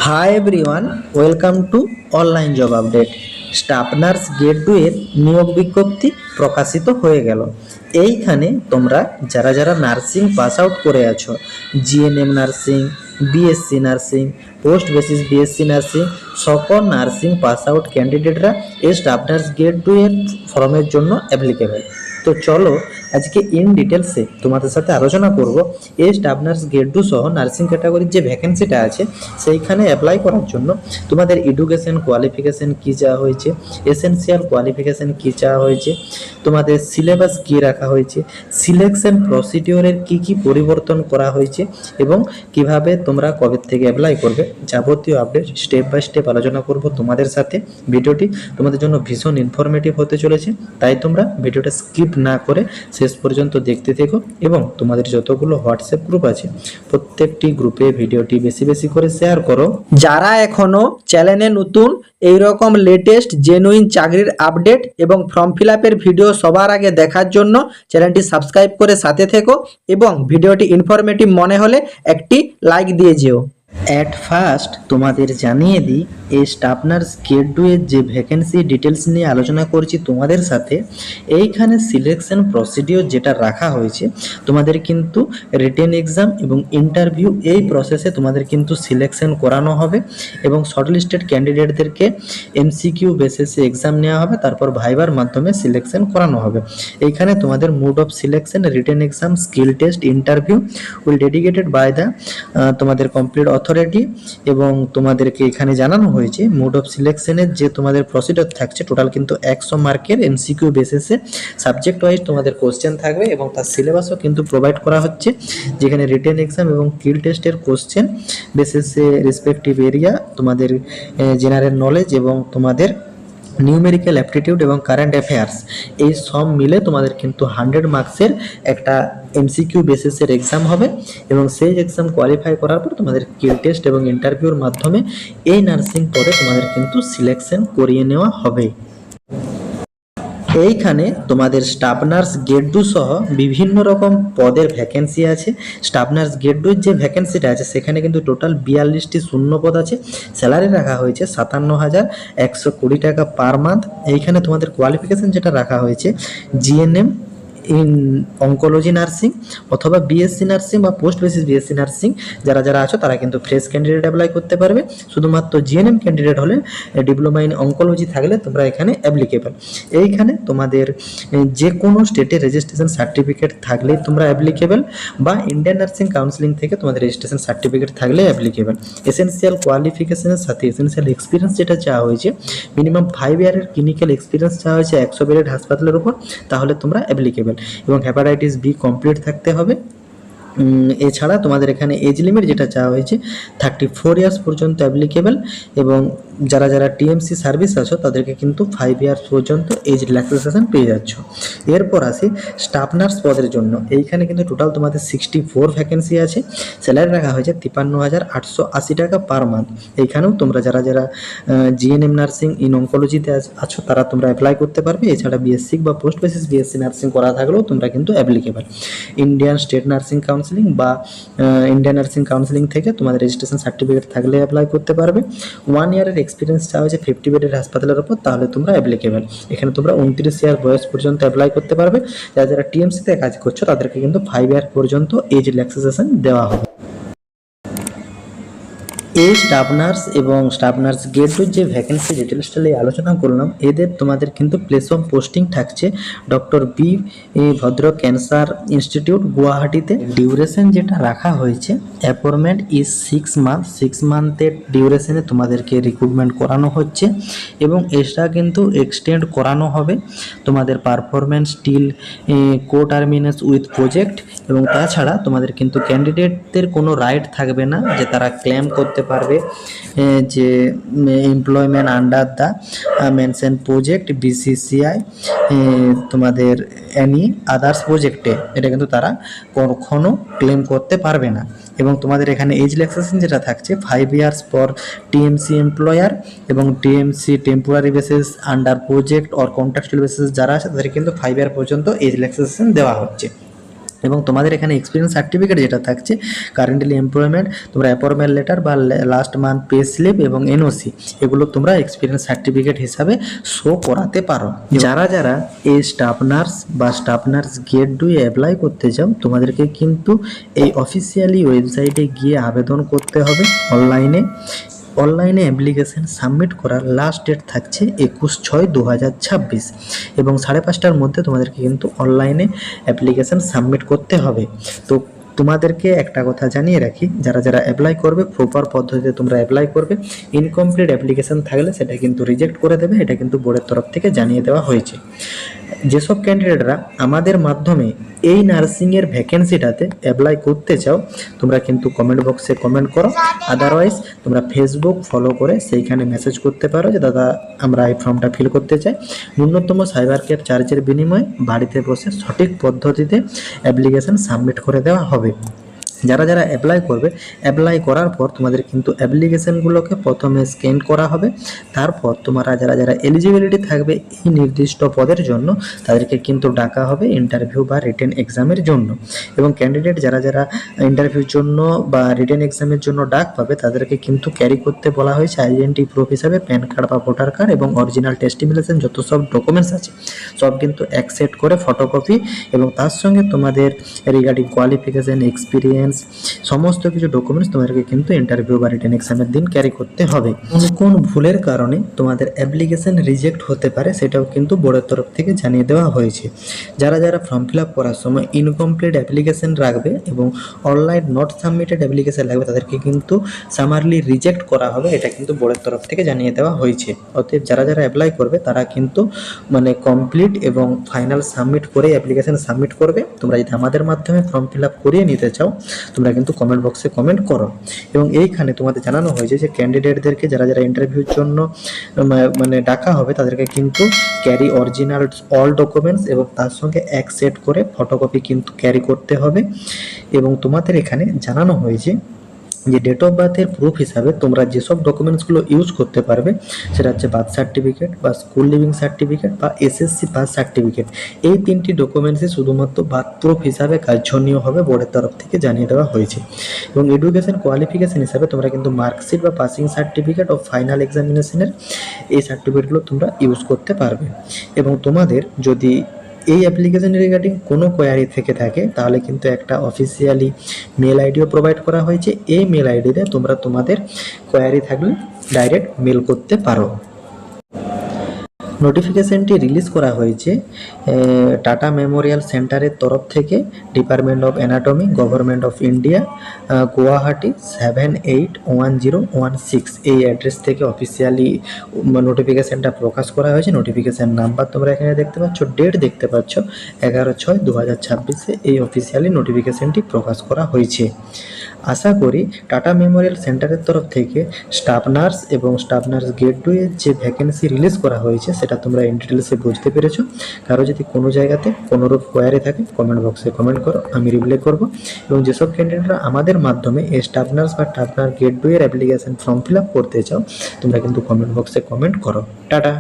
Hi everyone, welcome to online job update. Staff nurse grade 2 এর নিয়োগ বিজ্ঞপ্তি প্রকাশিত হয়ে গেল। এইখানে তোমরা যারা যারা নার্সিং পাস আউট করে আছো, GNM nursing, BSc nursing, post basis BSc nursing, সকল নার্সিং পাস আউট ক্যান্ডিডেটরা এই স্টাফ নার্স গ্রেড 2 এর ফর্মের জন্য অ্যাপ্লিকেবল। তো চলো আজকে ইন ডিটেলসে তোমাদের সাথে আলোচনা করব এই স্টাফ নার্স গ্রেড 2 সহ নার্সিং ক্যাটাগরির যে ভ্যাকেন্সিটা আছে সেইখানে অ্যাপ্লাই করার জন্য তোমাদের এডুকেশন কোয়ালিফিকেশন কী চাওয়া হয়েছে, এসেনশিয়াল কোয়ালিফিকেশন কী চাওয়া হয়েছে, তোমাদের সিলেবাস কী রাখা হয়েছে, সিলেকশন প্রসিডিওরের কী কী পরিবর্তন করা হয়েছে এবং কিভাবে তোমরা কবে থেকে অ্যাপ্লাই করবে, যাবতীয় আপডেট স্টেপ বাই স্টেপ আলোচনা করব তোমাদের সাথে। ভিডিওটি তোমাদের জন্য ভীষণ ইনফরমেটিভ হতে চলেছে, তাই তোমরা ভিডিওটা স্কিপ না করে শেষ পর্যন্ত দেখতে থেকো এবং তোমাদের যতগুলো হোয়াটসঅ্যাপ গ্রুপ আছে প্রত্যেকটি গ্রুপে ভিডিওটি বেশি বেশি করে শেয়ার করো। যারা এখনো চ্যানেলে নতুন, এই রকম লেটেস্ট জেনুইন চাকরির আপডেট এবং ফর্ম ফিল আপের ভিডিও সবার আগে দেখার জন্য চ্যানেলটি সাবস্ক্রাইব করে সাথে থেকো এবং ভিডিওটি ইনফরমেটিভ মনে হলে একটি লাইক দিয়ে যেও। অ্যাট ফার্স্ট তোমাদের জানিয়ে দিই, এই স্টাফ নার্স গ্রেড 2 এর যে ভ্যাকেন্সি ডিটেলস নিয়ে আলোচনা করছি তোমাদের সাথে, এইখানে সিলেকশন প্রসিডিওর যেটা রাখা হয়েছে, তোমাদের কিন্তু রিটেন এক্সাম এবং ইন্টারভিউ এই প্রসেসে তোমাদের কিন্তু সিলেকশন করানো হবে এবং শর্টলিস্টেড ক্যান্ডিডেটদেরকে এমসিকিউ বেসিসে এক্সাম নেওয়া হবে, তারপর ভাইবার মাধ্যমে সিলেকশন করানো হবে। এইখানে তোমাদের mode of selection, written exam, skill test, interview will dedicated by the তোমাদের কমপ্লিট অথরিটি এবং তোমাদেরকে এখানে জানানো হয়েছে মোড অফ সিলেকশনের যে তোমাদের প্রসিডিওর থাকছে টোটাল কিন্তু 100 মার্কের এমসিকিউ বেসিসে সাবজেক্ট ওয়াইজ তোমাদের কোশ্চেন থাকবে এবং তার সিলেবাসও কিন্তু প্রোভাইড করা হচ্ছে, যেখানে রিটেন এক্সাম এবং স্কিল টেস্টের কোশ্চেন বেসিসে রেসপেক্টিভ এরিয়া, তোমাদের জেনারেল নলেজ এবং তোমাদের নিউমেরিক্যাল অ্যাপটিটিউড এবং কারেন্ট অ্যাফেয়ার্স এই সব মিলে তোমাদের কিন্তু 100 মার্কসের একটা এমসিকিউ বেসিসের এক্সাম হবে এবং সেই এক্সাম কোয়ালিফাই করার পর তোমাদের স্কিল টেস্ট এবং ইন্টারভিউর মাধ্যমে এই নার্সিং পদে তোমাদের কিন্তু সিলেকশন করিয়ে নেওয়া হবে। এইখানে তোমাদের স্টাফ নার্স গ্রেড 2 সহ বিভিন্ন রকম পদের ভ্যাকেন্সি আছে। স্টাফ নার্স গ্রেড 2 যে ভ্যাকেন্সিটা আছে সেখানে কিন্তু টোটাল 42টি শূন্য পদ আছে। স্যালারি রাখা হয়েছে 57,120 টাকা পার মান্থ। এইখানে তোমাদের কোয়ালিফিকেশন যেটা রাখা হয়েছে জিএনএম ইন অঙ্কোলজি নার্সিং অথবা বিএসসি নার্সিং বা পোস্ট বেসিস বিএসসি নার্সিং যারা যারা আছো তারা কিন্তু ফ্রেশ ক্যান্ডিডেট অ্যাপ্লাই করতে পারবে। শুধুমাত্র জিএনএম ক্যান্ডিডেট হলে, ডিপ্লোমা ইন অঙ্কোলজি থাকলে তোমরা এখানে অ্যাপ্লিকেবল। এইখানে তোমাদের যে কোনো স্টেটে রেজিস্ট্রেশন সার্টিফিকেট থাকলেই তোমরা অ্যাপ্লিকেবল বা ইন্ডিয়ান নার্সিং কাউন্সিলিং থেকে তোমাদের রেজিস্ট্রেশন সার্টিফিকেট থাকলে অ্যাপ্লিকেবল। এসেনশিয়াল কোয়ালিফিকেশনের সাথে এসেনশিয়াল এক্সপিরিয়েন্স যেটা চাওয়া হয়েছে, মিনিমাম 5 ইয়ারের ক্লিনিক্যাল এক্সপিরিয়েন্স চাওয়া হয়েছে 100 বেডেড হাসপাতালের উপর, তাহলে তোমরা অ্যাপ্লিকেবল এবং হেপাটাইটিস বি কমপ্লিট থাকতে হবে। এছাড়া তোমাদের এখানে এজ লিমিট যেটা চাওয়া হয়েছে 34 ইয়ার্স পর্যন্ত অ্যাপ্লিকেবল এবং যারা যারা টিএমসি সার্ভিস আছো তাদেরকে কিন্তু 5 ইয়ার্স পর্যন্ত এজ রিল্যাক্সেশন পেয়ে যাচ্ছ। এরপর আসি স্টাফ নার্স পদের জন্য। এইখানে কিন্তু টোটাল তোমাদের 64 ভ্যাকেন্সি আছে। স্যালারি রাখা হয়েছে 53,880 টাকা পার মান্থ। এইখানেও তোমরা যারা যারা জিএনএম নার্সিং ইন অঙ্কোলজিতে আছো তারা তোমরা অ্যাপ্লাই করতে পারবে। এছাড়া বিএসসি বা পোস্ট বেসিস বিএসসি নার্সিং করা থাকলেও তোমরা কিন্তু applicable. Indian state nursing counselling বা ইন্ডিয়ান নার্সিং কাউন্সিলিং থেকে তোমাদের রেজিস্ট্রেশন সার্টিফিকেট থাকলে অ্যাপ্লাই করতে পারবে। 1 ইয়ারের এক্সপিরিয়েন্স চাওয়া হয়েছে 50 বেডের হাসপাতালের উপর, তাহলে তোমরা অ্যাপ্লিকেবল। এখানে তোমরা 29 ইয়ার বয়স পর্যন্ত অ্যাপ্লাই করতে পারবে। যারা যারা টিএমসিতে কাজ করছো তাদেরকে কিন্তু 5 ইয়ার পর্যন্ত এজ রিল্যাক্সেশন দেওয়া হবে। এই স্টাফ নার্স এবং স্টাফ নার্স গ্রেড 2 যে ভ্যাকেন্সি ডিটেলসটা নিয়ে আলোচনা করলাম, এদের তোমাদের কিন্তু প্লেস অফ পোস্টিং থাকছে ডক্টর বি ভদ্র ক্যান্সার ইনস্টিটিউট গুয়াহাটিতে। ডিউরেশন যেটা রাখা হয়েছে অ্যাপয়েন্টমেন্ট ইজ 6 মান্থ। 6 মান্থের ডিউরেশনে তোমাদেরকে রিক্রুটমেন্ট করানো হচ্ছে এবং এক্সট্রা কিন্তু এক্সটেন্ড করানো হবে তোমাদের performance till coterminous with project. এবং তাছাড়া তোমাদের কিন্তু ক্যান্ডিডেটদের কোনো রাইট থাকবে না যে তারা ক্লেম করতে পারবে যে employment under the mention project BCCI তোমাদের এনি আদার্স প্রজেক্টে, এটা কিন্তু তারা কখনো ক্লেম করতে পারবে না। এবং তোমাদের এখানে এজ রিল্যাক্সেশন যেটা থাকছে 5 ইয়ার্স ফর টিএমসি এমপ্লয়ার এবং TMC temporary basis under project or contractual basis যারা আছে তাদের কিন্তু 5 ইয়ার পর্যন্ত এজ রিল্যাক্সেশন দেওয়া হচ্ছে। এবং তোমাদের এখানে এক্সপিরিয়েন্স সার্টিফিকেট যেটা থাকছে, কারেন্টলি এমপ্লয়মেন্ট, তোমরা অ্যাপয়েন্টমেন্ট লেটার বা লাস্ট মান্থ পে স্লিপ এবং এনওসি, এগুলো তোমরা এক্সপিরিয়েন্স সার্টিফিকেট হিসাবে শো করাতে পারো। যারা যারা এই স্টাফ নার্স বা স্টাফ নার্স গেট 2 অ্যাপ্লাই করতে চাও, তোমাদেরকে কিন্তু এই অফিসিয়ালি ওয়েবসাইটে গিয়ে আবেদন করতে হবে অনলাইনে অ্যাপ্লিকেশন সাবমিট করার লাস্ট ডেট থাকছে 21/6/2026 এবং 5:30টার মধ্যে তোমাদেরকে কিন্তু অনলাইনে অ্যাপ্লিকেশন সাবমিট করতে হবে। তো তোমাদেরকে একটা কথা জানিয়ে রাখি, যারা যারা অ্যাপ্লাই করবে প্রপার পদ্ধতিতে তোমরা অ্যাপ্লাই করবে। ইনকমপ্লিট অ্যাপ্লিকেশন থাকলে সেটা কিন্তু রিজেক্ট করে দেবে, এটা কিন্তু বোর্ডের তরফ থেকে জানিয়ে দেওয়া হয়েছে। যেসব ক্যান্ডিডেটরা আমাদের মাধ্যমে এই নার্সিংয়ের ভ্যাকেন্সিটাতে অ্যাপ্লাই করতে চাও, তোমরা কিন্তু কমেন্ট বক্সে কমেন্ট করো, আদারওয়াইজ তোমরা ফেসবুক ফলো করে সেইখানে মেসেজ করতে পারো যে দাদা আমরা এই ফর্মটা ফিল করতে চাই। ন্যূনতম সাইবার ক্যাফ চার্জের বিনিময়ে বাড়িতে বসে সঠিক পদ্ধতিতে অ্যাপ্লিকেশন সাবমিট করে দেওয়া হবে। যারা যারা অ্যাপ্লাই করবে, অ্যাপ্লাই করার পর তোমাদের কিন্তু অ্যাপ্লিকেশনগুলোকে প্রথমে স্ক্যান করা হবে, তারপর তোমরা যারা যারা এলিজিবিলিটি থাকবে এই নির্দিষ্ট পদের জন্য তাদেরকে কিন্তু ডাকা হবে ইন্টারভিউ বা রিটেন এক্সামের জন্য। এবং ক্যান্ডিডেট যারা যারা ইন্টারভিউর জন্য বা রিটেন এক্সামের জন্য ডাক পাবে তাদেরকে কিন্তু ক্যারি করতে বলা হয়েছে আইডেন্টি প্রুফ হিসাবে প্যান কার্ড বা ভোটার কার্ড এবং অরিজিনাল টেস্টিফিকেশন যত সব ডকুমেন্টস আছে সব কিন্তু অ্যাকসেপ্ট করে ফটোকপি, এবং তার সঙ্গে তোমাদের রিগার্ডিং কোয়ালিফিকেশন, এক্সপিরিয়েন্স, সমস্ত কিছু ডকুমেন্টস তোমাদেরকে কিন্তু ইন্টারভিউ বা রিটেন এক্সামের দিন ক্যারি করতে হবে। কোন ভুলের কারণে তোমাদের অ্যাপ্লিকেশন রিজেক্ট হতে পারে সেটাও কিন্তু বোর্ডের তরফ থেকে জানিয়ে দেওয়া হয়েছে। যারা যারা ফর্ম ফিল আপ করার সময় ইনকমপ্লিট অ্যাপ্লিকেশন রাখবে এবং অনলাইন নট সাবমিটেড অ্যাপ্লিকেশন লাগবে তাদেরকে কিন্তু সামারলি রিজেক্ট করা হবে, এটা কিন্তু বোর্ডের তরফ থেকে জানিয়ে দেওয়া হয়েছে। অতএব যারা যারা অ্যাপ্লাই করবে তারা কিন্তু কমপ্লিট এবং ফাইনাল সাবমিট করে অ্যাপ্লিকেশন সাবমিট করবে। তোমরা যদি আমাদের মাধ্যমে ফর্ম ফিল আপ করিয়ে নিতে চাও তোমরা কিন্তু কমেন্ট বক্সে কমেন্ট করো। এবং এইখানে তোমাদের জানানো হয়েছে যে ক্যান্ডিডেটদেরকে যারা যারা ইন্টারভিউর জন্য ডাকা হবে তাদেরকে কিন্তু ক্যারি অরিজিনাল অল ডকুমেন্টস এবং তার সঙ্গে এক সেট করে ফটোকপি কিন্তু ক্যারি করতে হবে। এবং তোমাদের এখানে জানানো হয়েছে যে ডেট অফ বার্থের প্রুফ হিসাবে তোমরা যেসব ডকুমেন্টসগুলো ইউজ করতে পারবে সেটা হচ্ছে বার্থ সার্টিফিকেট বা স্কুল লিভিং সার্টিফিকেট বা এসএসসি পাস সার্টিফিকেট। এই তিনটি ডকুমেন্টসই শুধুমাত্র বার্থ প্রুফ হিসাবে কার্যনীয় হবে, বোর্ডের তরফ থেকে জানিয়ে দেওয়া হয়েছে। এবং এডুকেশন কোয়ালিফিকেশন হিসাবে তোমরা কিন্তু মার্কশিট বা পাসিং সার্টিফিকেট ও ফাইনাল এক্সামিনেশনের এই সার্টিফিকেটগুলো তোমরা ইউজ করতে পারবে। এবং তোমাদের যদি এই অ্যাপ্লিকেশন রিগার্ডিং কোনো কোয়ারি থেকে থাকে তাহলে কিন্তু একটা অফিসিয়ালি মেল আইডিও প্রোভাইড করা হয়েছে। এই মেল আইডিতে তোমরা তোমাদের কোয়ারি থাকলে ডাইরেক্ট মেল করতে পারো। নোটিফিকেশনটি রিলিজ করা হয়েছে টাটা মেমোরিয়াল সেন্টারের তরফ থেকে, department of anatomy, government of India, Guwahati 781016 এই অ্যাড্রেস থেকে অফিসিয়ালি নোটিফিকেশনটা প্রকাশ করা হয়েছে। নোটিফিকেশন নাম্বার তোমরা এখানে দেখতে পাচ্ছ, ডেট দেখতে পাচ্ছ 11/6/2026 এই অফিসিয়ালি নোটিফিকেশনটি প্রকাশ করা হয়েছে। আশা করি টাটা মেমোরিয়াল সেন্টারের তরফ থেকে স্টাফ নার্স এবং স্টাফ নার্স গেট 2 এর যে ভ্যাকেন্সি রিলিজ করা হয়েছে সেটা তোমরা ইন ডিটেলসে বুঝতে পেরেছো। কারো যদি কোনো জায়গাতে কোনোরূপ কোয়ারি থাকে কমেন্ট বক্সে কমেন্ট করো, আমি রিপ্লাই করব। এবং যেসব ক্যান্ডিডেটরা আমাদের মাধ্যমে এই স্টাফ নার্স বা স্টাফ নার্স গেট 2 এর অ্যাপ্লিকেশন ফর্ম ফিল আপ করতে চাও তোমরা কিন্তু কমেন্ট বক্সে কমেন্ট করো। টাটা।